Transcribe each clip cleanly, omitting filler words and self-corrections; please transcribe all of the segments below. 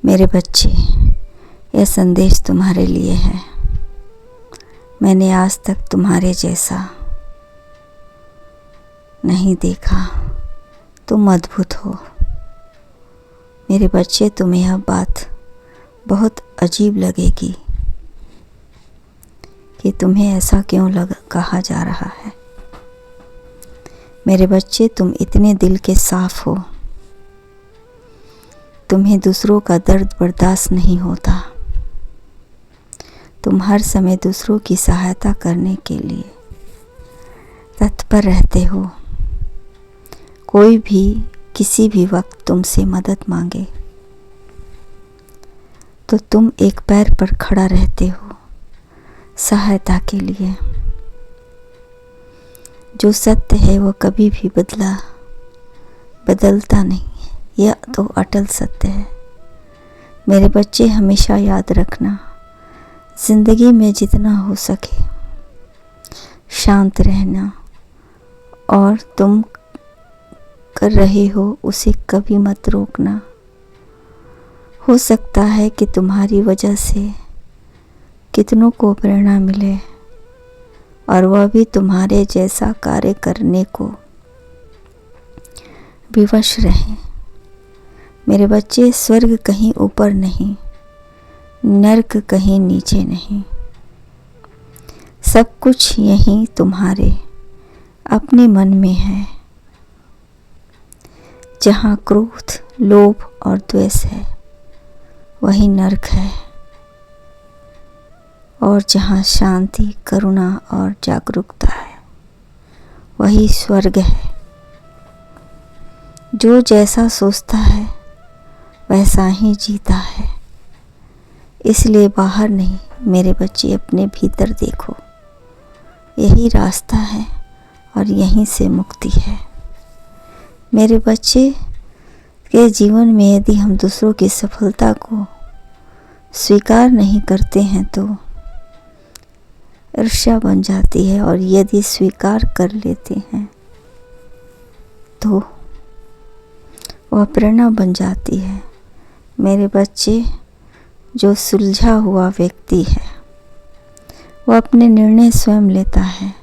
मेरे बच्चे, यह संदेश तुम्हारे लिए है। मैंने आज तक तुम्हारे जैसा नहीं देखा। तुम अद्भुत हो। मेरे बच्चे, तुम्हें यह बात बहुत अजीब लगेगी कि तुम्हें ऐसा क्यों कहा जा रहा है। मेरे बच्चे, तुम इतने दिल के साफ हो। तुम्हें दूसरों का दर्द बर्दाश्त नहीं होता। तुम हर समय दूसरों की सहायता करने के लिए तत्पर रहते हो। कोई भी किसी भी वक्त तुमसे मदद मांगे तो तुम एक पैर पर खड़ा रहते हो सहायता के लिए। जो सत्य है वो कभी भी बदलता नहीं है। यह तो अटल सत्य है। मेरे बच्चे, हमेशा याद रखना, जिंदगी में जितना हो सके शांत रहना और तुम कर रहे हो उसे कभी मत रोकना। हो सकता है कि तुम्हारी वजह से कितनों को प्रेरणा मिले और वह भी तुम्हारे जैसा कार्य करने को विवश रहे। मेरे बच्चे, स्वर्ग कहीं ऊपर नहीं, नर्क कहीं नीचे नहीं। सब कुछ यहीं तुम्हारे अपने मन में है। जहाँ क्रोध, लोभ और द्वेष है वही नर्क है, और जहाँ शांति, करुणा और जागरूकता है वही स्वर्ग है। जो जैसा सोचता है वैसा ही जीता है। इसलिए बाहर नहीं मेरे बच्चे, अपने भीतर देखो। यही रास्ता है और यहीं से मुक्ति है। मेरे बच्चे के जीवन में यदि हम दूसरों की सफलता को स्वीकार नहीं करते हैं तो ईर्ष्या बन जाती है, और यदि स्वीकार कर लेते हैं तो वह प्रेरणा बन जाती है। मेरे बच्चे, जो सुलझा हुआ व्यक्ति है वह अपने निर्णय स्वयं लेता है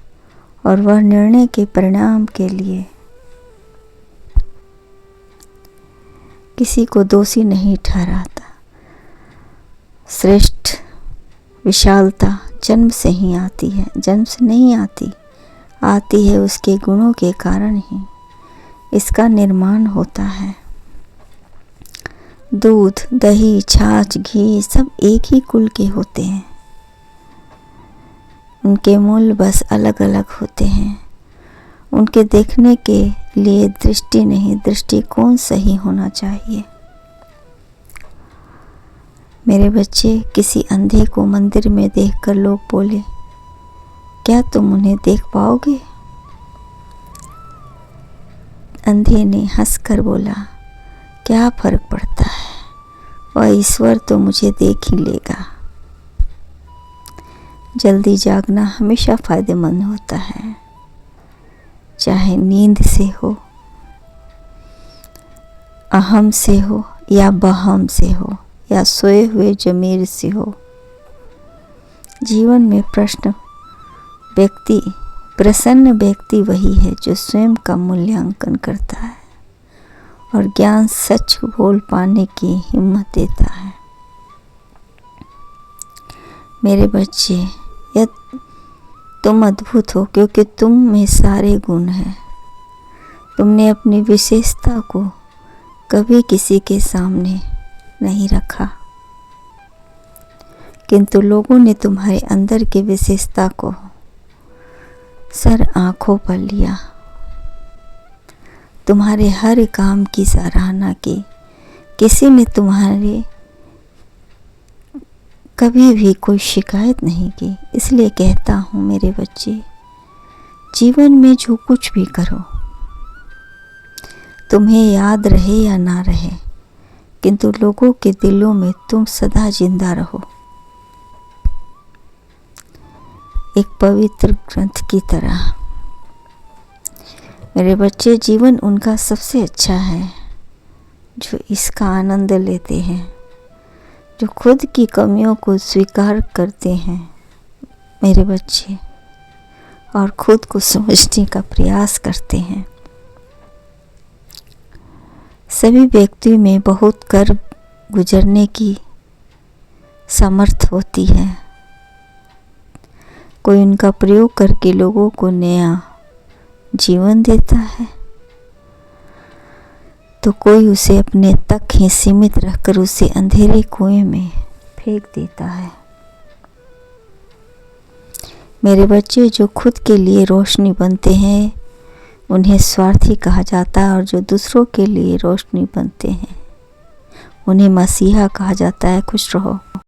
और वह निर्णय के परिणाम के लिए किसी को दोषी नहीं ठहराता। श्रेष्ठ विशालता जन्म से ही आती है, जन्म से नहीं आती है उसके गुणों के कारण ही इसका निर्माण होता है। दूध, दही, छाछ, घी सब एक ही कुल के होते हैं। उनके मूल बस अलग अलग होते हैं। उनके देखने के लिए दृष्टि नहीं, दृष्टिकोण सही होना चाहिए। मेरे बच्चे, किसी अंधे को मंदिर में देखकर लोग बोले, क्या तुम उन्हें देख पाओगे? अंधे ने हंसकर बोला, क्या फर्क पड़ता है, वह ईश्वर तो मुझे देख ही लेगा। जल्दी जागना हमेशा फायदेमंद होता है, चाहे नींद से हो, अहम से हो या बहम से हो या सोए हुए जमीर से हो। जीवन में प्रसन्न व्यक्ति वही है जो स्वयं का मूल्यांकन करता है और ज्ञान सच बोल पाने की हिम्मत देता है। मेरे बच्चे, यह तुम अद्भुत हो क्योंकि तुम में सारे गुण हैं। तुमने अपनी विशेषता को कभी किसी के सामने नहीं रखा, किंतु लोगों ने तुम्हारे अंदर की विशेषता को सर आंखों पर लिया। तुम्हारे हर काम की सराहना की। किसी ने तुम्हारे कभी भी कोई शिकायत नहीं की। इसलिए कहता हूँ मेरे बच्चे, जीवन में जो कुछ भी करो, तुम्हें याद रहे या ना रहे, किंतु लोगों के दिलों में तुम सदा जिंदा रहो, एक पवित्र ग्रंथ की तरह। मेरे बच्चे, जीवन उनका सबसे अच्छा है जो इसका आनंद लेते हैं जो खुद की कमियों को स्वीकार करते हैं मेरे बच्चे, और खुद को समझने का प्रयास करते हैं। सभी व्यक्तियों में बहुत कर गुजरने की सामर्थ्य होती है। कोई उनका प्रयोग करके लोगों को नया जीवन देता है, तो कोई उसे अपने तक ही सीमित रखकर उसे अंधेरे कुएं में फेंक देता है। मेरे बच्चे, जो खुद के लिए रोशनी बनते हैं उन्हें स्वार्थी कहा जाता है, और जो दूसरों के लिए रोशनी बनते हैं उन्हें मसीहा कहा जाता है। खुश रहो।